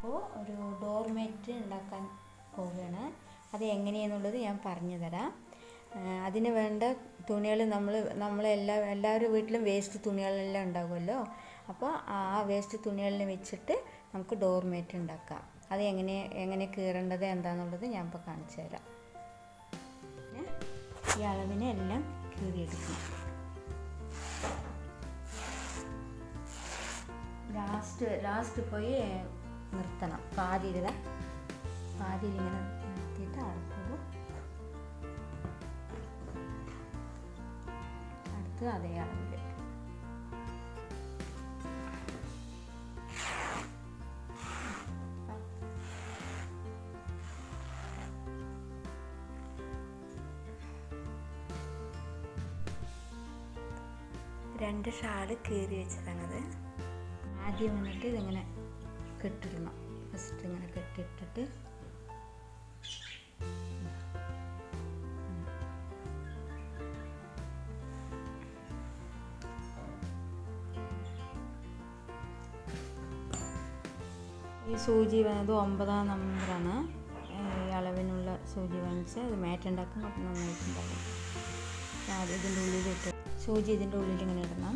അപ്പോൾ ഒരു ഡോർമാറ്റ് ഉണ്ടാക്കാൻ പോവുകയാണ്. അത് എങ്ങനെയാണെന്നുള്ളത് ഞാൻ പറഞ്ഞു തരാം. അതിന് വേണ്ട തുണികൾ എല്ലാവരും വീട്ടിലും വേസ്റ്റ് തുണികളെല്ലാം ഉണ്ടാകുമല്ലോ. അപ്പോൾ ആ വേസ്റ്റ് തുണികളിനെ വെച്ചിട്ട് നമുക്ക് ഡോർമാറ്റ് ഉണ്ടാക്കാം. അത് എങ്ങനെ കീറേണ്ടത് എന്താണെന്നുള്ളത് ഞാൻ ഇപ്പോൾ കാണിച്ചു തരാം. ഈ അളവിനെ എല്ലാം കീറിയെടുക്കണം. ലാസ്റ്റ് പോയി നിർത്തണം. പാതിയിൽ ഇങ്ങനെ നിർത്തിയിട്ട് അടുത്തത് അതേ അളവിൽ. രണ്ട് ഷാൾ കീറി വെച്ചതാണത്. ആദ്യം വന്നിട്ട് ഇതിങ്ങനെ കെട്ടിടണം. ഫസ്റ്റ് ഇങ്ങനെ കെട്ടിയിട്ടിട്ട് ഈ സൂചി വന്നത് 9-ാം നമ്പറാണ്. ഈ അളവിനുള്ള സൂചി വാങ്ങിച്ച് അത് മാറ്റ് ഉണ്ടാക്കുമ്പോൾ നന്നായിട്ടുണ്ടാകും. ആദ്യം ഇതിൻ്റെ ഉള്ളിലിട്ട് സൂചി ഇതിൻ്റെ ഉള്ളിൽ ഇങ്ങനെ ഇടണം.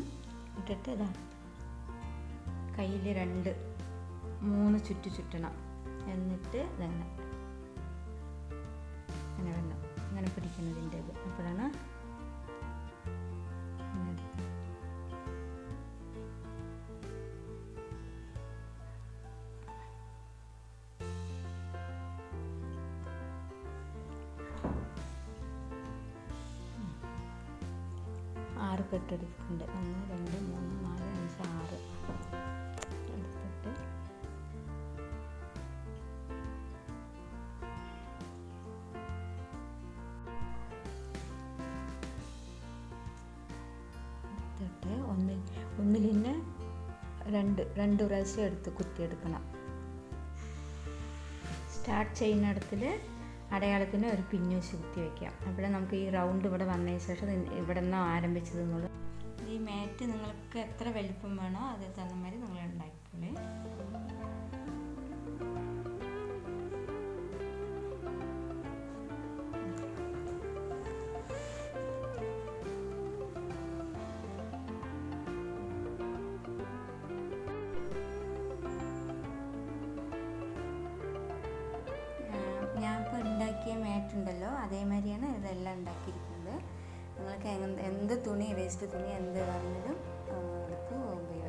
ഇട്ടിട്ട് ഇതാ കയ്യിൽ 2-3 ചുറ്റണം. എന്നിട്ട് ഇതങ്ങനെ ഇങ്ങനെ പിടിക്കുന്നതിൻ്റെ ഇത്. അപ്പോഴാണ് ആറ് കെട്ടെടുത്തിട്ടുണ്ട്. 1 2 3 4 5 6 എടുത്തിട്ട് ഒന്നിൽ തന്നെ രണ്ട് പ്രാവശ്യം എടുത്ത് കുത്തിയെടുക്കണം. സ്റ്റാർട്ട് ചെയ്യുന്നിടത്തിൽ അടയാളത്തിന് ഒരു പിന്നൂസ് കുത്തി വയ്ക്കാം. അപ്പോൾ നമുക്ക് ഈ റൗണ്ട് ഇവിടെ വന്നതിന് ശേഷം ഇവിടെ നിന്നാണ് ആരംഭിച്ചതെന്നുള്ളത്. ഈ മാറ്റ് നിങ്ങൾക്ക് എത്ര വലിപ്പം വേണോ അത് തന്ന മാതിരി നിങ്ങൾ ഉണ്ടാക്കിക്കോളേ. ഉണ്ടാക്കിയ മാറ്റ് ഉണ്ടല്ലോ അതേമാതിരിയാണ് ഇതെല്ലാം ഉണ്ടാക്കിയിരിക്കുന്നത്. നിങ്ങൾക്ക് എന്ത് തുണി വേസ്റ്റ് തുണി എന്ത് വേണമെങ്കിലും എടുത്ത് ഉപയോഗിക്കാം.